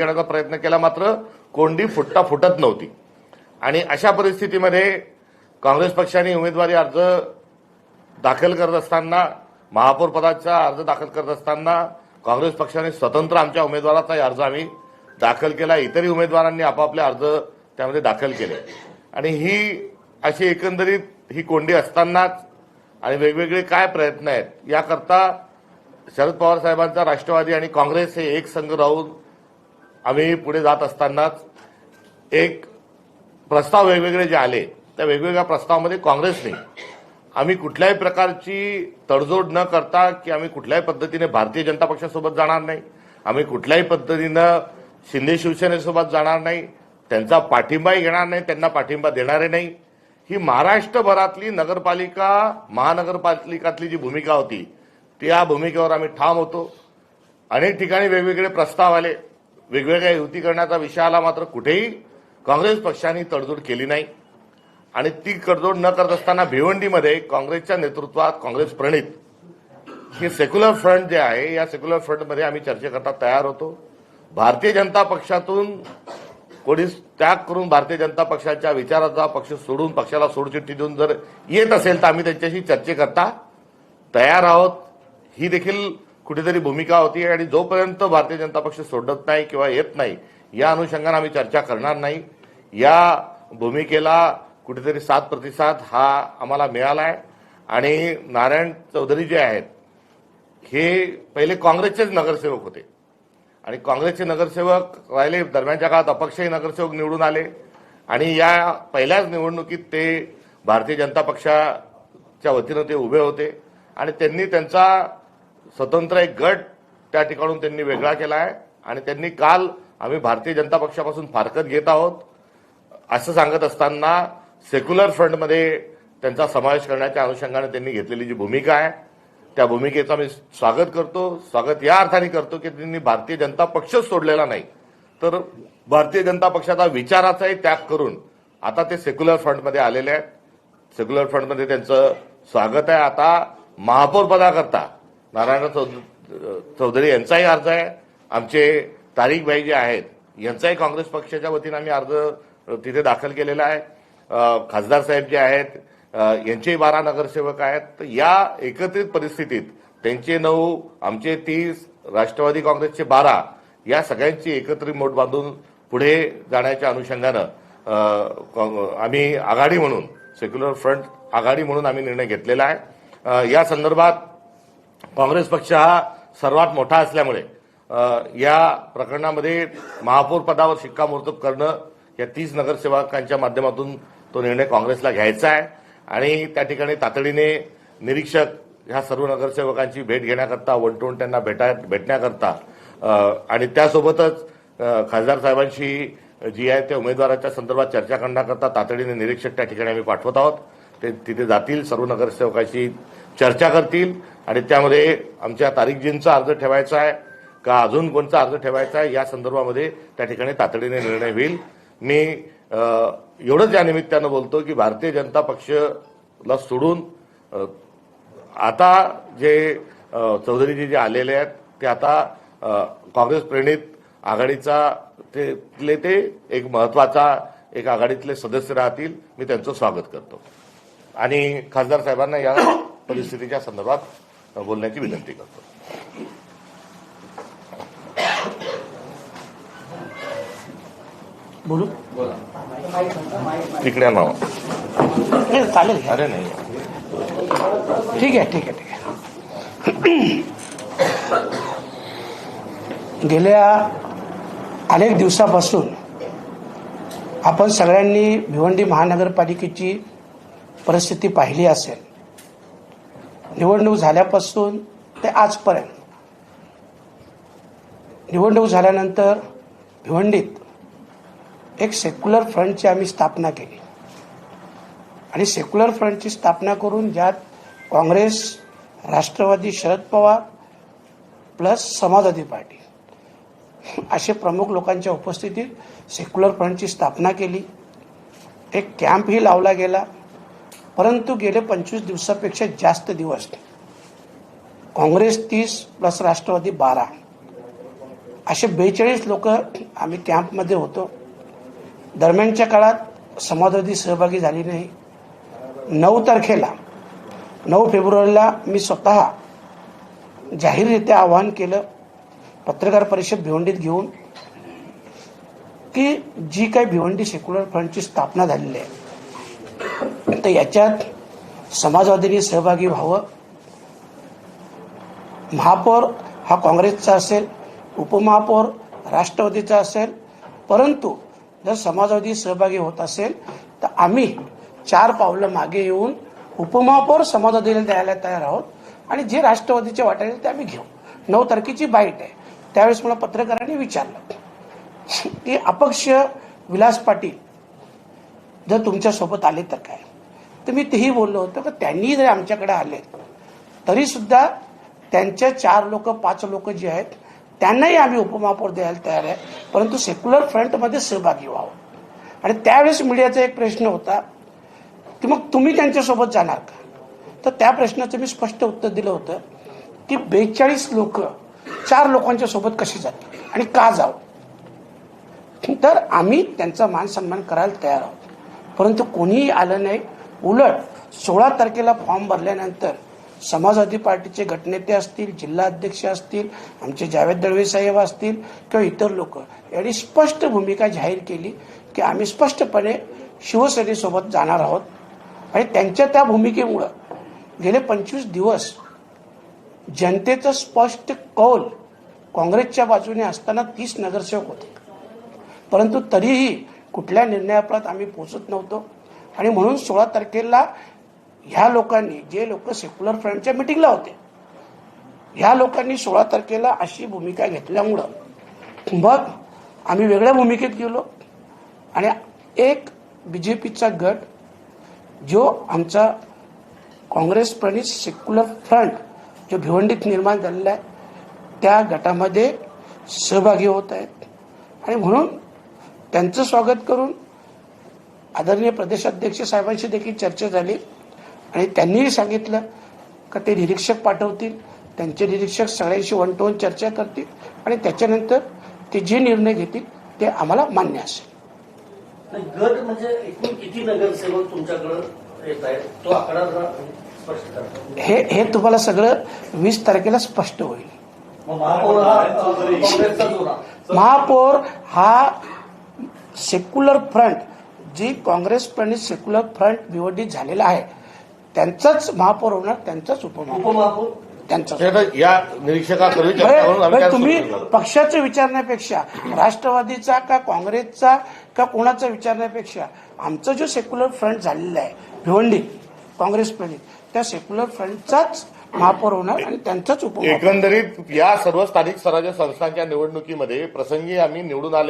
करण्याचा प्रयत्न केला, मात्र कोंडी फुटत नव्हती. आणि अशा परिस्थितीमध्ये काँग्रेस पक्षाने उमेदवारी अर्ज दाखल करत असताना, महापौर पदाचा अर्ज दाखल करत असताना काँग्रेस पक्षाने स्वतंत्र आमच्या उमेदवाराचा अर्ज आम्ही दाखल केला. इतरही उमेदवारांनी आपापले अर्ज त्यामध्ये दाखल केले. आणि ही अशी एकंदरीत ही कोंडी असतानाच आणि वेगवेगळे काय प्रयत्न आहेत याकरता शरद पवार साहेबांचा राष्ट्रवादी आणि काँग्रेस हे एक संघ राहून आम्ही पुढे जात असतानाच एक प्रस्ताव वेगवेगळे जे आले त्या वेगवेगळ्या प्रस्तावामध्ये काँग्रेसने आम्ही कुठल्याही प्रकारची तडजोड न करता की आम्ही कुठल्याही पद्धतीने भारतीय जनता पक्षासोबत जाणार नाही, आम्ही कुठल्याही पद्धतीनं शिंदे शिवसेनेसोबत जाणार नाही, त्यांचा पाठिंबाही घेणार नाही, त्यांना पाठिंबा देणारे नाही. ही महाराष्ट्रभरातली नगरपालिका महानगरपालिकातली जी भूमिका होती त्या भूमिकेवर आम्ही ठाम होतो. अनेक ठिकाणी वेगवेगळे प्रस्ताव आले, वेगवेगळ्या युती करण्याचा विषय आला, मात्र कुठेही काँग्रेस पक्षाने तडजोड केली नाही. आणि ती तडजोड न करत असताना भिवंडीमध्ये काँग्रेसच्या नेतृत्वात काँग्रेस प्रणित हे सेक्युलर फ्रंट जे आहे या सेक्युलर फ्रंटमध्ये आम्ही चर्चेकरता तयार होतो. भारतीय जनता पक्षातून कोणी त्याग करून भारतीय जनता पक्षाच्या विचाराचा पक्ष सोडून पक्षाला सोडचिठ्ठी देऊन जर येत असेल तर आम्ही त्यांच्याशी चर्चेकरता तयार आहोत. ही देखील कुठेतरी भूमिका होती. आणि जोपर्यंत भारतीय जनता पक्ष सोडत नाही किंवा येत नाही या अनुषंगाने आम्ही चर्चा करणार नाही. या भूमिकेला कुठेतरी 7% हा आम्हाला मिळाला आहे. आणि नारायण चौधरी जे आहेत हे पहिले काँग्रेसचेच नगरसेवक होते आणि काँग्रेसचे नगरसेवक राहिले. दरम्यानच्या काळात अपक्षही नगरसेवक निवडून आले आणि या पहिल्याच निवडणुकीत ते भारतीय जनता पक्षाच्या वतीनं ते उभे होते. आणि त्यांनी त्यांचा स्वतंत्र एक गट त्या ठिकाणून त्यांनी वेगळा केला आहे. आणि त्यांनी काल आम्ही भारतीय जनता पक्षापासून फारकत घेत आहोत असं सांगत असताना सेक्युलर फ्रंटमध्ये त्यांचा समावेश करण्याच्या अनुषंगाने त्यांनी घेतलेली जी भूमिका आहे त्या भूमिकेचं मी स्वागत करतो. स्वागत या अर्थाने करतो की त्यांनी भारतीय जनता पक्षच सोडलेला नाही, तर भारतीय जनता पक्षाचा विचाराचाही त्याग करून आता ते सेक्युलर फ्रंटमध्ये आलेले आहेत. सेक्युलर फ्रंटमध्ये त्यांचं स्वागत आहे. आता महापौर पदाकरता नारायण चौधरी यांचाही अर्ज आहे. आमचे तारिक भाई जे आहेत यांचाही काँग्रेस पक्षाच्या वतीनं आम्ही अर्ज तिथे दाखल केलेला आहे. खासदार साहेब जे आहेत यांचे 12 नगरसेवक आहेत. तर या एकत्रित परिस्थितीत त्यांचे 9, आमचे 30, राष्ट्रवादी काँग्रेसचे 12 या सगळ्यांची एकत्रित मोठ बांधून पुढे जाण्याच्या अनुषंगानं आम्ही आघाडी म्हणून सेक्युलर फ्रंट आघाडी म्हणून आम्ही निर्णय घेतलेला आहे. या संदर्भात काँग्रेस पक्ष हा सर्वात मोठा असल्यामुळे या प्रकरणामध्ये महापौर पदावर शिक्कामोर्तब करणं या 30 नगरसेवकांच्या माध्यमातून तो निर्णय काँग्रेसला घ्यायचा आहे. आणि त्या ठिकाणी तातडीने निरीक्षक ह्या सर्व नगरसेवकांची भेट घेण्याकरता, वन टू वन त्यांना भेटण्याकरता आणि त्यासोबतच खासदार साहेबांशी जी आहे त्या उमेदवाराच्या संदर्भात चर्चा करण्याकरता तातडीने निरीक्षक त्या ठिकाणी आम्ही पाठवत आहोत. ते तिथे जातील, सर्व नगरसेवकांशी चर्चा करतील आणि त्यामध्ये आमच्या तारिकजींचा अर्ज ठेवायचा आहे का अजून कोणता अर्ज ठेवायचा आहे या संदर्भामध्ये त्या ठिकाणी तातडीने निर्णय होईल. मी एवढंच या निमित्तानं बोलतो की भारतीय जनता पक्षला सोडून आता जे चौधरीजी जे आलेले आहेत ते आता काँग्रेस प्रणित आघाडीचा ते एक महत्वाचा एक आघाडीतले सदस्य राहतील. मी त्यांचं स्वागत करतो आणि खासदार साहेबांना या परिस्थितीच्या संदर्भात बोलण्याची विनंती करतो. बोलू तिकडे नाव चालेल. अरे नाही, ठीक आहे. गेल्या अनेक दिवसापासून आपण सगळ्यांनी भिवंडी महानगरपालिकेची परिस्थिती पाहिली असेल. निवडणूक झाल्यापासून ते आजपर्यंत. निवडणूक झाल्यानंतर भिवंडीत एक सेक्युलर फ्रंटची आम्ही स्थापना केली आणि सेक्युलर फ्रंटची स्थापना करून ज्यात काँग्रेस, राष्ट्रवादी शरद पवार प्लस समाजवादी पार्टी असे प्रमुख लोकांच्या उपस्थितीत सेक्युलर फ्रंटची स्थापना केली. एक कॅम्पही लावला गेला. परंतु गेले 25 दिवसापेक्षा जास्त दिवस काँग्रेस 30 प्लस राष्ट्रवादी 12 असे 42 लोक आम्ही कॅम्पमध्ये होतो. दरम्यानच्या काळात समाजवादी सहभागी झाली नाही. 9 तारखेला 9 फेब्रुवारीला मी स्वतः जाहीररित्या आवाहन केलं पत्रकार परिषद भिवंडीत घेऊन की जी काही भिवंडी सेक्युलर फ्रंटची स्थापना झालेली आहे तर याच्यात समाजवादींनी सहभागी व्हावं. महापौर हा काँग्रेसचा असेल, उपमहापौर राष्ट्रवादीचा असेल, परंतु जर समाजवादी सहभागी होत असेल तर आम्ही 4 पावलं मागे येऊन उपमहापौर समाजवादीला द्यायला तयार आहोत आणि जे राष्ट्रवादीचे वाटायचे ते आम्ही घेऊ. 9 तारखेची बाईट आहे. त्यावेळेस मला पत्रकारांनी विचारलं की अपक्ष विलास पाटील जर तुमच्यासोबत आले तर काय. तर मी तेही बोललो होतो की त्यांनी जर आमच्याकडे आले तरी सुद्धा त्यांच्या 4 लोक 5 लोक जे आहेत त्यांनाही आम्ही उपमहापौर द्यायला तयार आहे, परंतु सेक्युलर फ्रंटमध्ये सहभागी व्हावं. आणि त्यावेळेस मीडियाचा एक प्रश्न होता की मग तुम्ही त्यांच्यासोबत जाणार का. तर त्या प्रश्नाचं मी स्पष्ट उत्तर दिलं होतं की 42 लोक 4 लोकांच्या सोबत कशी जातील आणि का जावं. तर आम्ही त्यांचा मान सन्मान करायला तयार आहोत, परंतु कोणीही आलं नाही. उलट 16 तारखेला फॉर्म भरल्यानंतर समाजवादी पार्टीचे गटनेते असतील, जिल्हा अध्यक्ष असतील, आमचे जावेद दळवे साहेब असतील किंवा इतर लोक यांनी स्पष्ट भूमिका जाहीर केली की आम्ही स्पष्टपणे शिवसेनेसोबत जाणार आहोत. आणि त्यांच्या त्या भूमिकेमुळं गेले 25 दिवस जनतेचा स्पष्ट कौल काँग्रेसच्या बाजूने असताना 30 नगरसेवक होते, परंतु तरीही कुठल्या निर्णयापर्यंत आम्ही पोहोचत नव्हतो. आणि म्हणून 16 तारखेला ह्या लोकांनी, जे लोक सेक्युलर फ्रंटच्या मिटिंगला होते, ह्या लोकांनी 16 तारखेला अशी भूमिका घेतल्यामुळं मग आम्ही वेगळ्या भूमिकेत गेलो. आणि एक BJPचा गट जो आमचा काँग्रेस प्रणित सेक्युलर फ्रंट जो भिवंडीत निर्माण झालेला आहे त्या गटामध्ये सहभागी होत आहेत. आणि म्हणून त्यांचं स्वागत करून आदरणीय प्रदेशाध्यक्ष साहेबांशी देखील चर्चा झाली आणि त्यांनीही सांगितलं का ते निरीक्षक पाठवतील, त्यांचे निरीक्षक सगळ्यांशी 1 to 1 चर्चा करतील आणि त्याच्यानंतर ते जे निर्णय घेतील ते आम्हाला मान्य असेल. गट म्हणजे एकूण किती नगरसेवक तुमच्याकडे येत आहेत तो आकडा जरा स्पष्ट करा. हे तुम्हाला सगळं 20 तारखेला स्पष्ट होईल. महापौर हा काँग्रेसचा जोडा. महापौर हा सेक्युलर फ्रंट जी काँग्रेस प्रणित सेक्युलर फ्रंट भिवंडीत झालेला आहे त्यांचाच महापौर होणार, त्यांचाच उपमहापौर त्यांचा. या निरीक्षकाकडे चर्चा करून आम्ही त्यात तुम्ही सुरू करू. पक्षाचं विचारण्यापेक्षा राष्ट्रवादीचा का काँग्रेसचा का कोणाचा विचारण्यापेक्षा आमचा जो सेक्युलर फ्रंट झालेला आहे भिवंडीत काँग्रेस प्रणित त्या सेक्युलर फ्रंटचाच महापौर होणार आणि त्यांचाच उपमहापौर. एकंदरीत या सर्व स्थानिक स्वराज्य संस्थांच्या निवडणुकीमध्ये प्रसंगी आम्ही निवडून आलेले